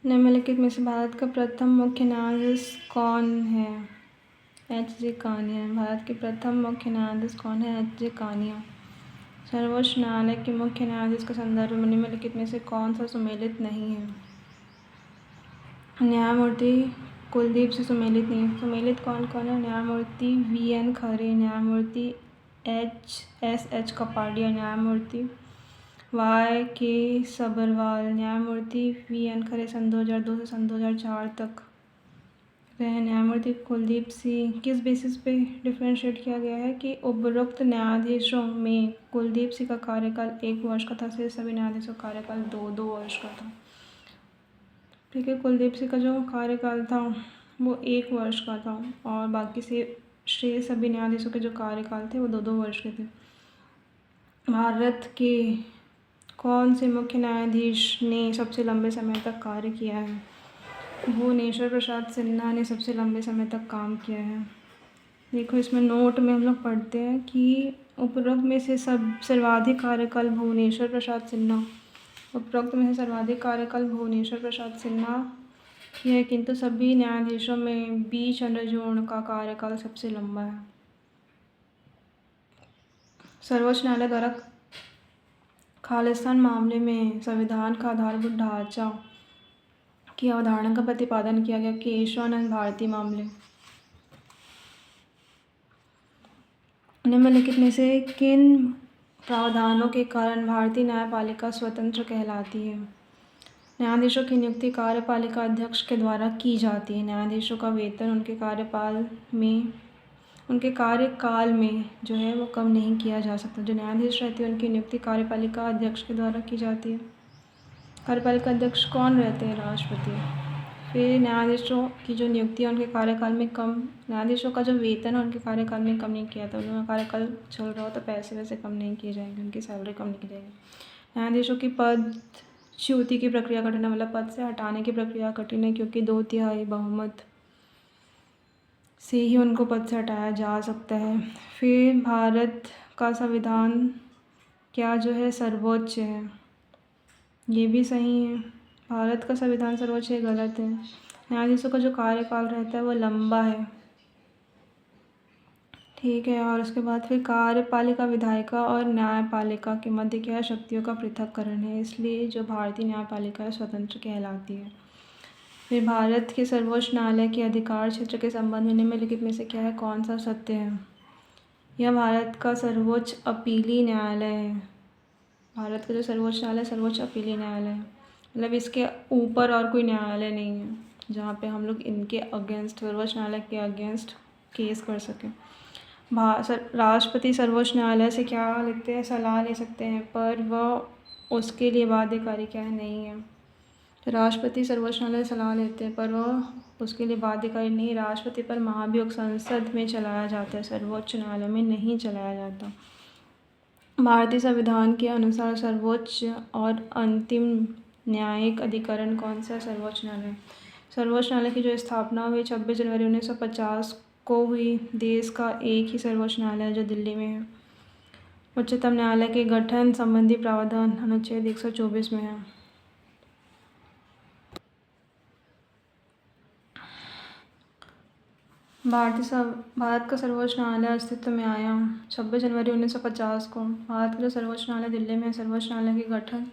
निम्नलिखित में से भारत का प्रथम मुख्य न्यायाधीश कौन है? H.J. कानिया। भारत के प्रथम मुख्य न्यायाधीश कौन है? H.J. कानिया। सर्वोच्च न्यायालय के मुख्य न्यायाधीश के संदर्भ में निम्नलिखित में से कौन सा सुमेलित नहीं है? न्यायमूर्ति कुलदीप से सुमेलित नहीं है। सुमेलित कौन कौन है? न्यायमूर्ति V.N. खरे, न्यायमूर्ति H.S.H. कपाडिया, न्यायमूर्ति Y.K. सबरवाल, न्यायमूर्ति V.N. खरे सन 2002 से सन 2004 तक रहे। न्यायमूर्ति कुलदीप सिंह। किस बेसिस पे डिफ्रेंशिएट किया गया है कि उपरोक्त न्यायाधीशों में कुलदीप सिंह का कार्यकाल 1 वर्ष का था, शेष सभी न्यायाधीशों का कार्यकाल 2-2 वर्ष का था। ठीक है, कुलदीप सिंह का जो कार्यकाल था वो 1 वर्ष का था और बाकी से शेष सभी न्यायाधीशों के जो कार्यकाल थे वो 2-2 वर्ष के थे। भारत के कौन से मुख्य न्यायाधीश ने सबसे लंबे समय तक कार्य किया है? भुवनेश्वर प्रसाद सिन्हा ने सबसे लंबे समय तक काम किया है। देखो, इसमें नोट में हम लोग पढ़ते हैं कि उपरोक्त में से सर्वाधिक कार्यकाल भुवनेश्वर प्रसाद सिन्हा उपरोक्त में से सर्वाधिक कार्यकाल भुवनेश्वर प्रसाद सिन्हा की है, किंतु सभी न्यायाधीशों में बी चंद्रचूड़ का कार्यकाल सबसे लंबा है। सर्वोच्च न्यायालय द्वारा खालिस्तान मामले में संविधान का आधारभूत ढांचा की अवधारणा का प्रतिपादन किया गया। केशवानंद भारती मामले। निम्नलिखित में से किन प्रावधानों के कारण भारतीय न्यायपालिका स्वतंत्र कहलाती है? न्यायाधीशों की नियुक्ति कार्यपालिका अध्यक्ष के द्वारा की जाती है। न्यायाधीशों का वेतन उनके कार्यकाल में जो है वो कम नहीं किया जा सकता। जो न्यायाधीश रहते हैं उनकी नियुक्ति कार्यपालिका अध्यक्ष के द्वारा की जाती है। कार्यपालिका अध्यक्ष कौन रहते हैं? राष्ट्रपति। फिर न्यायाधीशों की जो नियुक्ति है उनके कार्यकाल में कम, न्यायाधीशों का जो वेतन है उनके कार्यकाल में कम नहीं किया था। उनका कार्यकाल चल रहा हो तो पैसे वैसे कम नहीं किए जाएंगे, उनकी सैलरी कम नहीं की जाएगी। न्यायाधीशों की पदच्युति की प्रक्रिया कठिन है, मतलब पद से हटाने की प्रक्रिया कठिन है, क्योंकि 2/3 बहुमत से ही उनको पद से हटाया जा सकता है। फिर भारत का संविधान क्या जो है सर्वोच्च है? ये भी सही है, भारत का संविधान सर्वोच्च है, गलत है। न्यायाधीशों का जो कार्यकाल रहता है वो लंबा है। ठीक है, और उसके बाद फिर कार्यपालिका विधायिका और न्यायपालिका के मध्य क्या है? शक्तियों का पृथक्करण है, इसलिए जो भारतीय न्यायपालिका है स्वतंत्र कहलाती है। फिर भारत के सर्वोच्च न्यायालय के अधिकार क्षेत्र के संबंध में निम्नलिखित में से क्या है? कौन सा सत्य है? यह भारत का सर्वोच्च अपीली न्यायालय है। भारत का जो सर्वोच्च न्यायालय सर्वोच्च अपीली न्यायालय है, मतलब इसके ऊपर और कोई न्यायालय नहीं है जहाँ पे हम लोग इनके अगेंस्ट, सर्वोच्च न्यायालय के अगेंस्ट केस कर सकें। राष्ट्रपति सर्वोच्च न्यायालय से क्या लेते हैं? सलाह ले सकते हैं, पर वह उसके लिए बाध्यकारी क्या है? नहीं है। तो राष्ट्रपति सर्वोच्च न्यायालय सलाह लेते हैं पर वह उसके लिए बाध्यकारी नहीं। राष्ट्रपति पर महाभियोग संसद में चलाया जाता है, सर्वोच्च न्यायालय में नहीं चलाया जाता। भारतीय संविधान के अनुसार सर्वोच्च और अंतिम न्यायिक अधिकरण कौन सा है? सर्वोच्च न्यायालय। सर्वोच्च न्यायालय की जो स्थापना हुई 26 जनवरी 1950 को हुई। देश का एक ही सर्वोच्च न्यायालय है जो दिल्ली में है। उच्चतम न्यायालय के गठन संबंधी प्रावधान अनुच्छेद 124 में है। भारत का सर्वोच्च न्यायालय अस्तित्व में आया 26 जनवरी 1950 को। भारत का जो सर्वोच्च न्यायालय दिल्ली में है। सर्वोच्च न्यायालय के गठन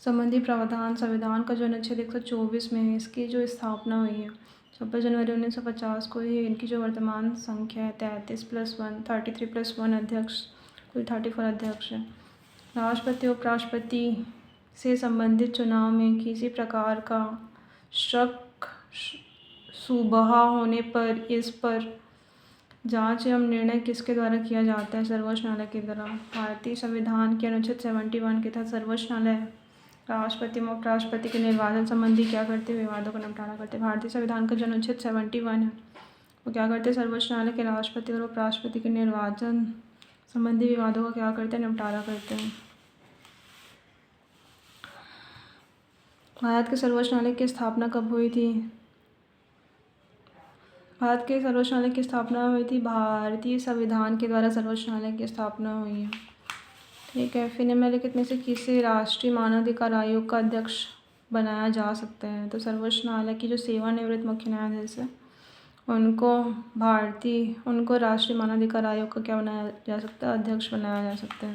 संबंधी प्रावधान संविधान का जो अनुच्छेद 124 में है, इसकी जो स्थापना हुई है 26 जनवरी 1950 को ही। इनकी जो वर्तमान संख्या है 33+1 अध्यक्ष, कुल 34 अध्यक्ष है। राष्ट्रपति उपराष्ट्रपति से संबंधित चुनाव में किसी प्रकार का शक सुबह होने पर इस पर जांच एवं निर्णय किसके द्वारा किया जाता है? सर्वोच्च न्यायालय के द्वारा। भारतीय संविधान के अनुच्छेद 71 के तहत सर्वोच्च न्यायालय राष्ट्रपति एवं उपराष्ट्रपति के निर्वाचन संबंधी क्या करते हैं? विवादों का निपटारा करते हैं। भारतीय संविधान का जो अनुच्छेद 71 है वो क्या करते हैं? सर्वोच्च न्यायालय के राष्ट्रपति और उपराष्ट्रपति के निर्वाचन संबंधी विवादों का क्या करते हैं? निपटारा करते हैं। भारत के सर्वोच्च न्यायालय की स्थापना कब हुई थी? भारत के सर्वोच्च न्यायालय की स्थापना हुई थी, भारतीय संविधान के द्वारा सर्वोच्च न्यायालय की स्थापना हुई है। ठीक है, फिर निम्नलिखित में से किसे राष्ट्रीय मानवाधिकार आयोग का अध्यक्ष बनाया जा सकता है। तो सर्वोच्च न्यायालय की जो सेवानिवृत्त मुख्य न्यायाधीश है उनको राष्ट्रीय मानवाधिकार आयोग का क्या बनाया जा सकता है, अध्यक्ष बनाया जा सकता है।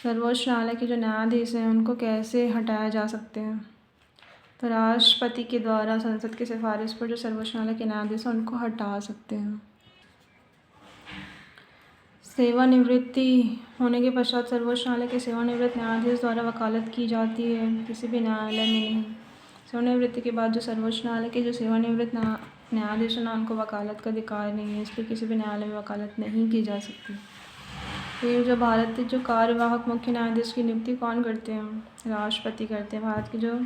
सर्वोच्च न्यायालय के जो न्यायाधीश हैं उनको कैसे हटाया जा सकते हैं, तो राष्ट्रपति के द्वारा संसद की सिफारिश पर जो सर्वोच्च न्यायालय के न्यायाधीश हैं उनको हटा सकते हैं। सेवानिवृत्ति होने के पश्चात सर्वोच्च न्यायालय के सेवानिवृत्त न्यायाधीश द्वारा वकालत की जाती है, किसी भी न्यायालय में नहीं। सेवानिवृत्ति के बाद जो सर्वोच्च न्यायालय के जो सेवानिवृत्त न्यायाधीश हैं उनको वकालत का अधिकार नहीं है, इसलिए किसी भी न्यायालय में वकालत नहीं की जा सकती। फिर जो भारत के जो कार्यवाहक मुख्य न्यायाधीश की नियुक्ति कौन करते हैं, राष्ट्रपति करते हैं। भारत के जो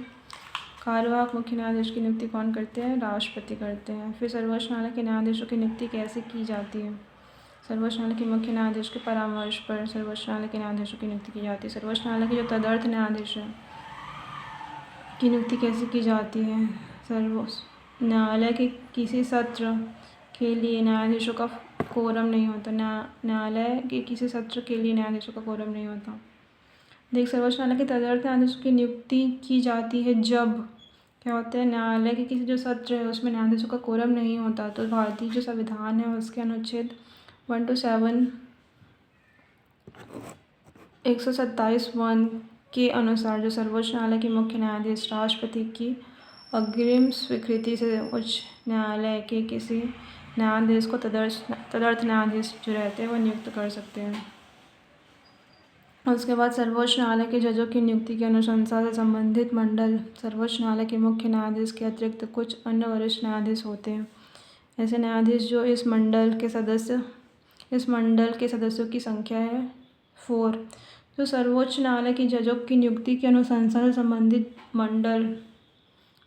कार्यवाहक मुख्य न्यायाधीश की नियुक्ति कौन करते हैं, राष्ट्रपति करते हैं। फिर सर्वोच्च न्यायालय के न्यायाधीशों की नियुक्ति कैसे की जाती है, सर्वोच्च न्यायालय के मुख्य न्यायाधीश के परामर्श पर सर्वोच्च न्यायालय के न्यायाधीशों की नियुक्ति की जाती है। सर्वोच्च न्यायालय के जो तदर्थ न्यायाधीश है की नियुक्ति कैसे की जाती है, सर्वोच्च न्यायालय के किसी सत्र के लिए न्यायाधीशों का कोरम नहीं होता। न्यायालय के किसी सत्र के लिए न्यायाधीशों का कोरम नहीं होता। देख, सर्वोच्च न्यायालय के तदर्थ न्यायाधीशों की नियुक्ति की जाती है जब क्या होता है, न्यायालय के किसी जो सत्र है उसमें न्यायाधीशों का कोरम नहीं होता। तो भारतीय जो संविधान है उसके अनुच्छेद 127 127(1) के अनुसार जो सर्वोच्च न्यायालय के मुख्य न्यायाधीश राष्ट्रपति की अग्रिम स्वीकृति से उच्च न्यायालय के किसी न्यायाधीश को तदर्थ न्यायाधीश जो रहते हैं वो नियुक्त कर सकते हैं। उसके बाद सर्वोच्च न्यायालय के जजों की नियुक्ति की अनुशंसा से संबंधित मंडल सर्वोच्च न्यायालय के मुख्य न्यायाधीश के अतिरिक्त कुछ अन्य वरिष्ठ न्यायाधीश होते हैं। ऐसे न्यायाधीश जो इस मंडल के सदस्यों की संख्या है 4। जो सर्वोच्च न्यायालय के जजों की नियुक्ति की अनुशंसा से संबंधित मंडल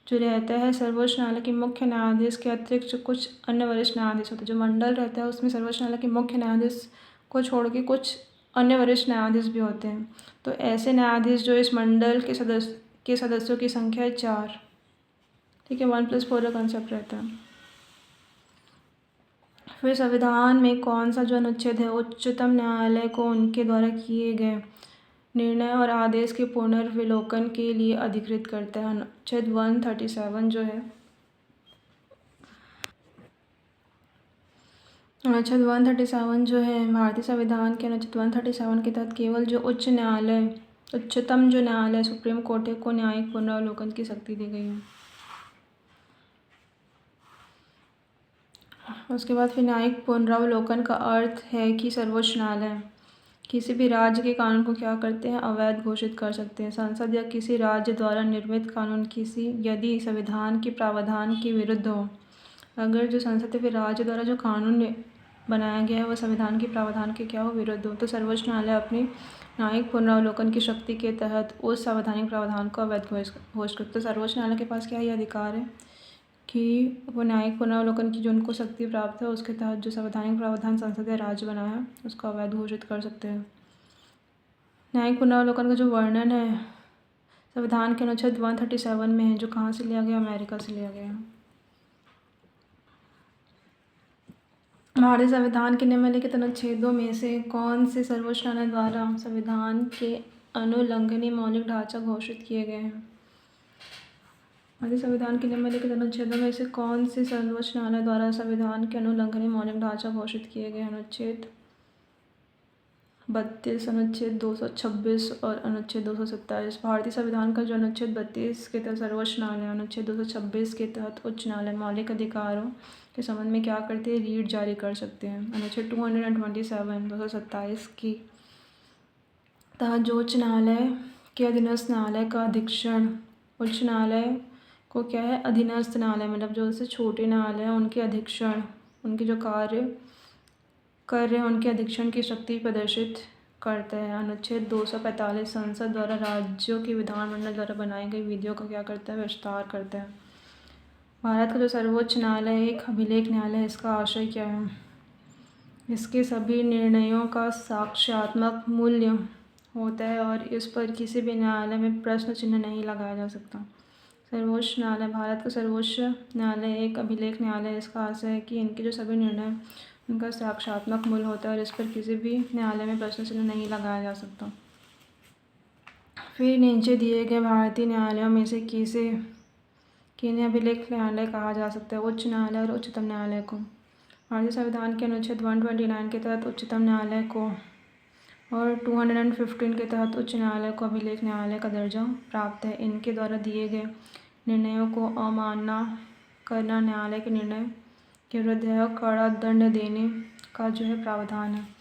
जो रहता है सर्वोच्च न्यायालय के मुख्य न्यायाधीश के अतिरिक्त कुछ अन्य वरिष्ठ न्यायाधीश होते हैं। जो मंडल रहता है उसमें सर्वोच्च न्यायालय के मुख्य न्यायाधीश को छोड़ के कुछ अन्य वरिष्ठ न्यायाधीश भी होते हैं। तो ऐसे न्यायाधीश जो इस मंडल के सदस्यों की संख्या है 4। ठीक है, 1+4 का कंसेप्ट रहता है। फिर संविधान में कौन सा जो अनुच्छेद है उच्चतम न्यायालय को उनके द्वारा किए गए निर्णय और आदेश के पुनर्विलोकन के लिए अधिकृत करता है। अनुच्छेद 137 जो है, अनुच्छेद 137 जो है भारतीय संविधान के अनुच्छेद 137 के तहत केवल जो उच्चतम जो न्यायालय सुप्रीम कोर्ट है को न्यायिक पुनरावलोकन की शक्ति दी गई है। उसके बाद फिर न्यायिक पुनरावलोकन का अर्थ है कि सर्वोच्च न्यायालय किसी भी राज्य के कानून को क्या करते हैं, अवैध घोषित कर सकते हैं। संसद या किसी राज्य द्वारा निर्मित कानून यदि संविधान के प्रावधान के विरुद्ध हो, अगर जो संसद या फिर राज्य द्वारा जो कानून बनाया गया है वो संविधान के प्रावधान के क्या हो, विरुद्ध हो, तो सर्वोच्च न्यायालय अपनी न्यायिक पुनरावलोकन की शक्ति के तहत उस संवैधानिक प्रावधान को अवैध घोषित करते। तो सर्वोच्च न्यायालय के पास क्या ये अधिकार है कि वो न्यायिक पुनरावलोकन की जो उनको शक्ति प्राप्त है उसके तहत जो संवैधानिक प्रावधान संसद या राज्य बनाया है उसको अवैध घोषित कर सकते हैं। न्यायिक पुनरावलोकन का जो वर्णन है संविधान के अनुच्छेद 137 में है, जो कहाँ से लिया गया, अमेरिका से लिया गया है। भारतीय संविधान के निम्नलिखित अनुच्छेदों में से कौन से सर्वोच्च न्यायालय द्वारा संविधान के अनुलंघनीय मौलिक ढांचा घोषित किए गए हैं। भारतीय संविधान के निम्नलिखित अनुच्छेदों में से कौन से सर्वोच्च न्यायालय द्वारा संविधान के अनुलंघनीय मौलिक ढांचा घोषित किए गए। अनुच्छेद 32, अनुच्छेद 226 और अनुच्छेद 227। भारतीय संविधान का जो अनुच्छेद 32 के तहत सर्वोच्च न्यायालय, अनुच्छेद 226 के तहत उच्च न्यायालय मौलिक अधिकारों के संबंध में क्या करते हैं, रीट जारी कर सकते हैं। अनुच्छेद 227 227 की तहत जो उच्च न्यायालय के अधीनस्थ न्यायालय का अधीक्षण, उच्च न्यायालय को क्या है, अधीनस्थ न्यायालय मतलब जो उससे छोटे न्यायालय हैं उनके अधीक्षण, उनके जो कार्य कर रहे हैं उनके अधीक्षण की शक्ति प्रदर्शित करता है। अनुच्छेद 245 संसद द्वारा राज्यों के विधानमंडल द्वारा बनाई गई विधियों का क्या करता है, विस्तार करता है। भारत का जो सर्वोच्च न्यायालय एक अभिलेख न्यायालय है, इसका आशय क्या है, इसके सभी निर्णयों का साक्ष्यात्मक मूल्य होता है और इस पर किसी भी न्यायालय में प्रश्न चिन्ह नहीं लगाया जा सकता। सर्वोच्च न्यायालय, भारत का सर्वोच्च न्यायालय एक अभिलेख न्यायालय है, इसका आशय है कि इनके जो सभी निर्णय उनका साक्ष्यात्मक मूल्य होता है और इस पर किसी भी न्यायालय में प्रश्न चिन्ह नहीं लगाया जा सकता। फिर नीचे दिए गए भारतीय न्यायालयों में से किन्हें अभिलेख न्यायालय कहा जा सकता है? उच्च न्यायालय और उच्चतम न्यायालय को। भारतीय संविधान के अनुच्छेद 129 के तहत उच्चतम न्यायालय को और 215 के तहत उच्च न्यायालय को अभिलेख न्यायालय का दर्जा प्राप्त है। इनके द्वारा दिए गए निर्णयों को अमान्य करना न्यायालय के निर्णय के विरुद्ध है और कड़ा दंड देने का जो है प्रावधान है।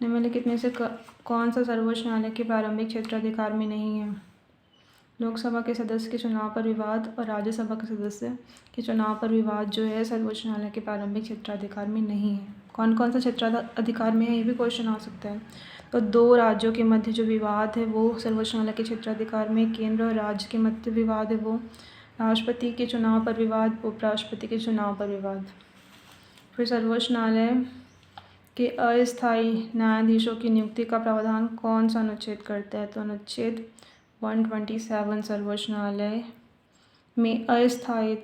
निम्नलिखित में से कौन सा सर्वोच्च न्यायालय के प्रारंभिक क्षेत्राधिकार में नहीं है? लोकसभा के सदस्य के चुनाव पर विवाद और राज्यसभा के सदस्य के चुनाव पर विवाद जो है सर्वोच्च न्यायालय के प्रारंभिक क्षेत्राधिकार में नहीं है। कौन कौन सा क्षेत्राधिकार में है, ये भी क्वेश्चन आ सकता है। तो 2 राज्यों के मध्य जो विवाद है वो सर्वोच्च न्यायालय के क्षेत्राधिकार में, केंद्र और राज्य के मध्य विवाद है वो राष्ट्रपति के चुनाव पर विवाद, उपराष्ट्रपति के चुनाव पर विवाद। फिर सर्वोच्च न्यायालय के अस्थायी न्यायाधीशों की नियुक्ति का प्रावधान कौन सा अनुच्छेद करता है? तो अनुच्छेद 127 सर्वोच्च न्यायालय में अस्थायी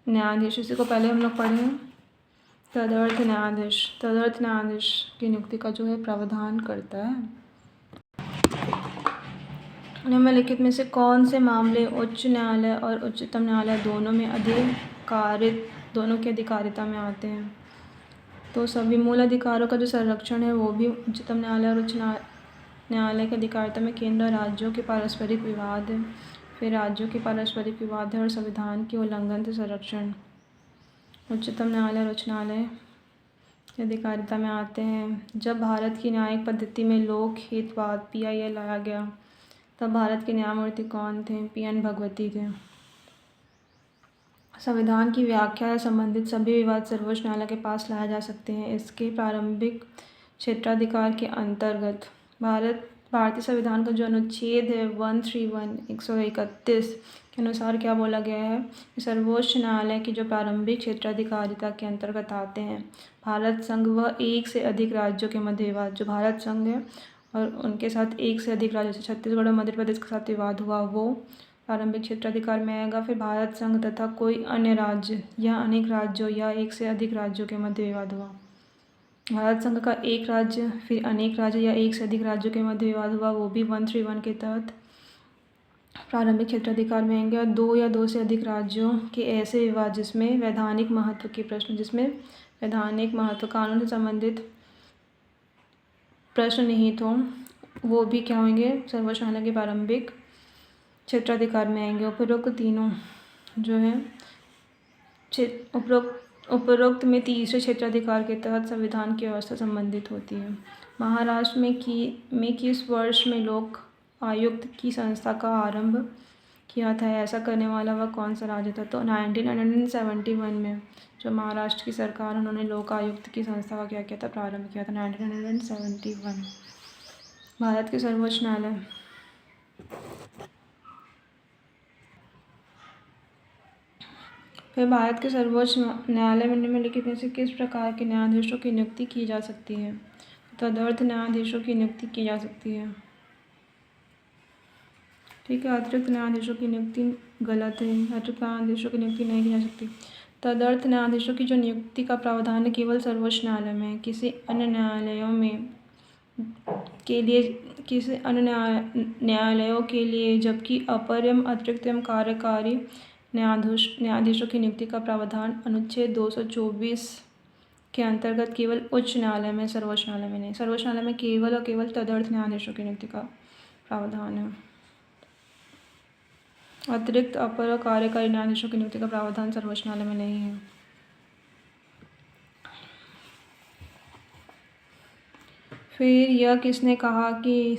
न्यायाधीश, इसी को पहले हम लोग पढ़े हैं, तदर्थ न्यायाधीश की नियुक्ति का जो है प्रावधान करता है। निम्नलिखित में से कौन से मामले उच्च न्यायालय और उच्चतम न्यायालय दोनों की अधिकारिता में आते हैं? तो सभी मूल अधिकारों का जो संरक्षण है वो भी उच्चतम न्यायालय और उच्च न्यायालय की अधिकारिता में। केंद्र और राज्यों के पारस्परिक विवाद है, फिर राज्यों के पारस्परिक विवाद है और संविधान के उल्लंघन से संरक्षण उच्चतम न्यायालय और उच्च न्यायालय की अधिकारिता में आते हैं। जब भारत की न्यायिक पद्धति में लोक हितवाद PIL लाया गया तब भारत के न्यायमूर्ति कौन थे? PN भगवती थे। संविधान की व्याख्या या संबंधित सभी विवाद सर्वोच्च न्यायालय के पास लाए जा सकते हैं। इसके प्रारंभिक क्षेत्राधिकार के अंतर्गत भारतीय संविधान का जो अनुच्छेद है 131 के अनुसार क्या बोला गया है कि सर्वोच्च न्यायालय की जो प्रारंभिक क्षेत्राधिकारिता के अंतर्गत आते हैं भारत संघ व 1 से अधिक राज्यों के मध्य विवाद। जो भारत संघ है और उनके साथ 1 से अधिक राज्यों, छत्तीसगढ़ और मध्य प्रदेश के साथ विवाद हुआ, वो प्रारंभिक क्षेत्राधिकार में आएगा। फिर भारत संघ तथा कोई अन्य राज्य या अनेक राज्यों या 1 से अधिक राज्यों के मध्य विवाद हुआ, भारत संघ का एक राज्य फिर अनेक राज्य या 1 से अधिक राज्यों के मध्य विवाद हुआ, वो भी 131 के तहत प्रारंभिक क्षेत्राधिकार में आएंगे। और 2 या 2 से अधिक राज्यों के ऐसे विवाद जिसमें वैधानिक महत्व के प्रश्न, कानून से संबंधित प्रश्न निहित हों, वो भी क्या होंगे? सर्वोच्च न्यायालय के प्रारंभिक क्षेत्राधिकार में आएंगे। उपरोक्त तीनों जो है उपरोक्त में तीसरे क्षेत्राधिकार के तहत संविधान की व्यवस्था संबंधित होती है। महाराष्ट्र में किस वर्ष में लोक आयुक्त की संस्था का आरंभ किया था? ऐसा करने वाला वह कौन सा राज्य था? तो 1971 में जो महाराष्ट्र की सरकार, उन्होंने लोक आयुक्त की संस्था का क्या किया था? प्रारंभ किया था 1971। भारत के सर्वोच्च न्यायालय फिर भारत के सर्वोच्च न्यायालय में निम्नलिखित में से किस प्रकार के न्यायाधीशों की नियुक्ति की जा सकती है? तदर्थ न्यायाधीशों की नियुक्ति की जा सकती है। ठीक है, अतिरिक्त न्यायाधीशों की नियुक्ति गलत है, अतिरिक्त न्यायाधीशों की नियुक्ति नहीं की जा सकती। तदर्थ न्यायाधीशों की जो नियुक्ति का प्रावधान है केवल सर्वोच्च न्यायालय में, किसी अन्य न्यायालयों के लिए, जबकि अपर एवं अतिरिक्त एवं कार्यकारी न्यायाधीशों की नियुक्ति का प्रावधान अनुच्छेद 224 के अंतर्गत केवल उच्च न्यायालय में, सर्वोच्च न्यायालय में नहीं। सर्वोच्च न्यायालय में केवल और केवल तदर्थ न्यायाधीशों की नियुक्ति का प्रावधान है। अतिरिक्त अपर और कार्यकारी न्यायाधीशों की नियुक्ति का प्रावधान सर्वोच्च न्यायालय में नहीं है। फिर यह किसने कहा कि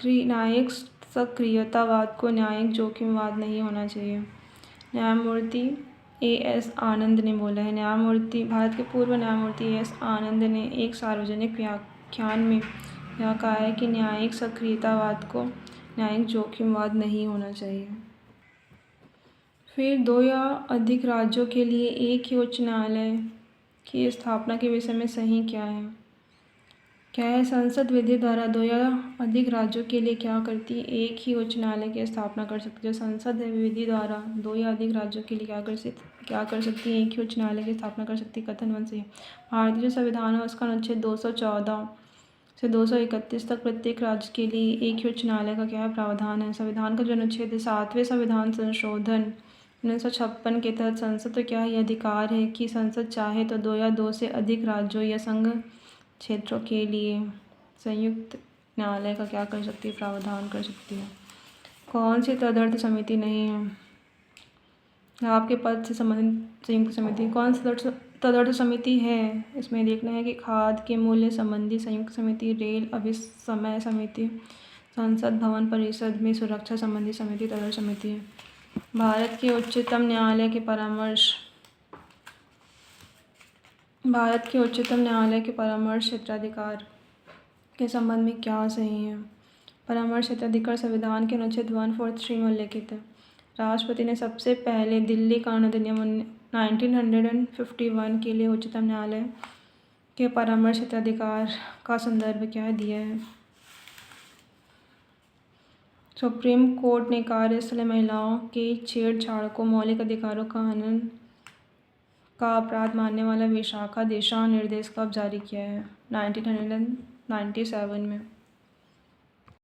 न्यायिक सक्रियतावाद को न्यायिक जोखिमवाद नहीं होना चाहिए? न्यायमूर्ति A.S. आनंद ने बोला है। भारत के पूर्व न्यायमूर्ति A.S. आनंद ने एक सार्वजनिक व्याख्यान में यह कहा है कि न्यायिक सक्रियतावाद को न्यायिक जोखिमवाद नहीं होना चाहिए। फिर 2 या अधिक राज्यों के लिए एक ही उच्च न्यायालय की स्थापना के विषय में सही क्या है? संसद विधि द्वारा 2 या अधिक राज्यों के लिए क्या करती है? एक ही उच्च न्यायालय की स्थापना कर सकती है। जो संसद है विधि द्वारा 2 या अधिक राज्यों के लिए क्या कर सकती है? एक ही उच्च न्यायालय की स्थापना कर सकती है। कथन 1 से भारतीय जो संविधान है उसका अनुच्छेद 214 से 231 तक प्रत्येक राज्य के लिए एक ही उच्च न्यायालय का क्या प्रावधान है। संविधान का जो अनुच्छेद 7वें संविधान संशोधन 1956 के तहत संसद को क्या ये अधिकार है कि संसद चाहे तो 2 या 2 से अधिक राज्यों या संघ क्षेत्रों के लिए संयुक्त न्यायालय का क्या कर सकती है, प्रावधान कर सकती है। कौन सी तदर्थ समिति नहीं है, आपके पद से संबंधित संयुक्त समिति। कौन सी तदर्थ समिति है, इसमें देखना है कि खाद्य के मूल्य संबंधी संयुक्त समिति, रेल अभिसमय समिति, संसद भवन परिषद में सुरक्षा संबंधी समिति तदर्थ समिति है। भारत के उच्चतम न्यायालय के परामर्श क्षेत्राधिकार के संबंध में क्या सही है। परामर्श क्षेत्राधिकार संविधान के अनुच्छेद 143 में उल्लिखित है। राष्ट्रपति ने सबसे पहले दिल्ली कानून अधिनियम 1951 के लिए उच्चतम न्यायालय के परामर्श क्षेत्राधिकार का संदर्भ क्या दिया है। सुप्रीम कोर्ट ने कार्यस्थल महिलाओं के छेड़छाड़ को मौलिक अधिकारों का हनन का अपराध मानने वाला विशाखा दिशा निर्देश कब जारी किया है, 1997 में।